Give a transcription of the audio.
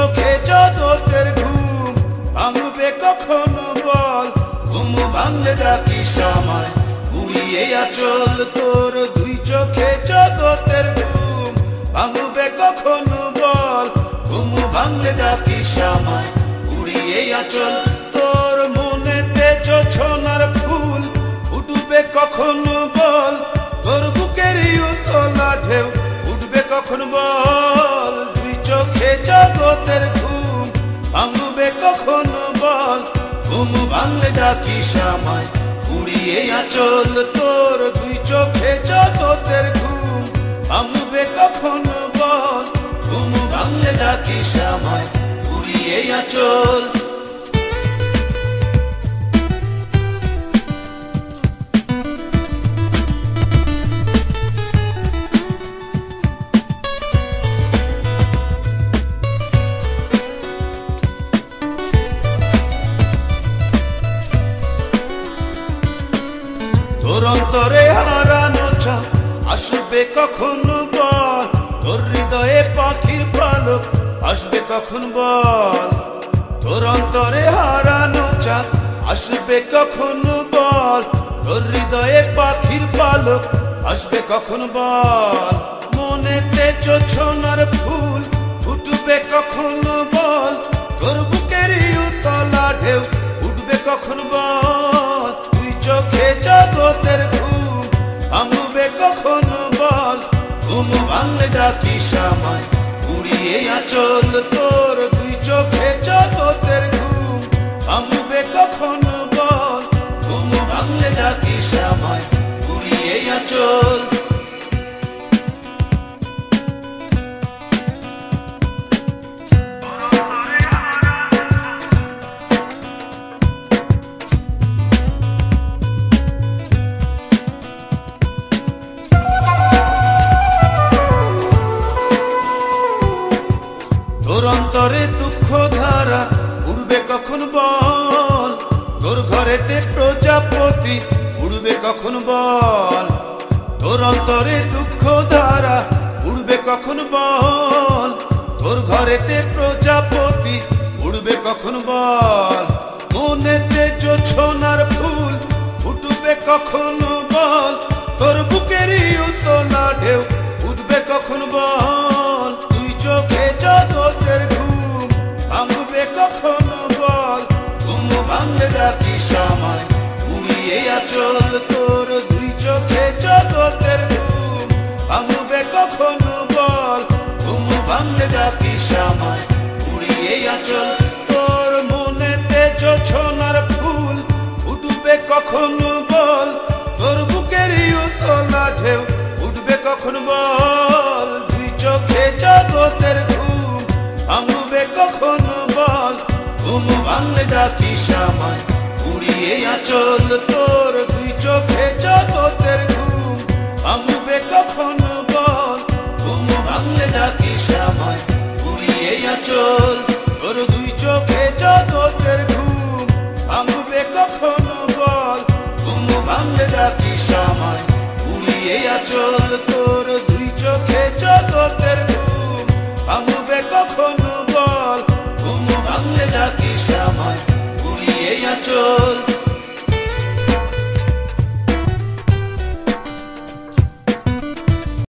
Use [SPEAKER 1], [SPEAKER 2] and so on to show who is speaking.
[SPEAKER 1] চোখে জগতের ঘুম ভাঙবে কখনো বল, ঘুম ভাঙলে ডাকিস আমায় উড়িয়ে আঁচল তোর। দুই চোখে জগতের ঘুম ভাঙবে কখনো বল, ঘুম ভাঙলে ডাকিস আমায় উড়িয়ে আঁচল তোর। মনেতে জোছনার ফুল ফুটবে কখনো বল, তোর বুকেরই উতলা ঢেউ উঠবে কখনো বল। দুই চোখে জগতের ঘুম ভাঙবে কখনো বল, ঘুম ভাঙলে ডাকিস আমায় উড়িয়ে আঁচল তোর। দুই চোখে জগতের ঘুম ভাঙবে কখনো বল, ঘুম ভাঙলে ডাকিস আমায় উড়িয়ে আঁচল। তোর অন্তরে হারানো চাঁদ আসবে কখনো বল, তোর হৃদয়ে পাখির পালক আসবে কখন বল। তোর অন্তরে হারানো চাঁদ আসবে কখনো বল, তোর হৃদয়ে পাখির পালক আসবে কখন বল। মনেতে জোছনার ফুল ফুটবে কখনো বল, তোর বুকেরই উতলা ঢেউ উঠবে কখন বল। তুই চোখে জগতের ঘুম ভাঙবে কখনো বল, ঘুম ভাঙলে ডাকিস আমায় উড়িয়ে আঁচল তোর। দুই চোখে জগতের ঘুম ভাঙবে কখনো বল, ঘুম ভাঙলে ডাকিস আমায় উড়িয়ে আঁচল। তোর অন্তরে দুঃখ ধারা উড়বে কখন বল, তোর ঘরেতে প্রজাপতি উড়বে কখন বল। তোর অন্তরে দুঃখ ধারা উড়বে কখন বল, তোর ঘরেতে প্রজাপতি উড়বে কখন বল। মনেতে জোছনার ফুল ফুটবে কখনো বল, তোর বুকেরই উতলা ঢেউ উঠবে কখন বল। তুই চোখে জগতের ঘুম ভাঙবে কখনো বল, ঘুম ভাঙলে ডাকিস আমায় উড়িয়ে আঁচল তোর। দুই চোখে জগতের ঘুম ভাঙবে কখনো বল, ঘুম ভাঙলে ডাকিস আমায় উড়িয়ে আঁচল তোর। মনেতে জোছনার ফুল ফুটবে কখনো বল, তোর বুকেরই উতলা ঢেউ উঠবে কখন বল। দুই চোখে জগতের ঘুম ভাঙবে কখনো বল, ঘুম ভাঙলে ডাকিস আমায় উড়িয়ে আঁচল তোর। দুই চোখে জগতের ঘুম ভাঙবে কখনো বল, ঘুম ভাঙলে ডাকিস আমায় উড়িয়ে আঁচল তোর। দুই চোখে জগতের ঘুম ভাঙবে কখনো বল, ঘুম ভাঙলে ডাকিস আমায় উড়িয়ে আঁচল তোর। দুই চোখে জগতের ঘুম ভাঙবে কখনো বল, ঘুম ভাঙলে ডাকিস আমায় উড়িয়ে আঁচল।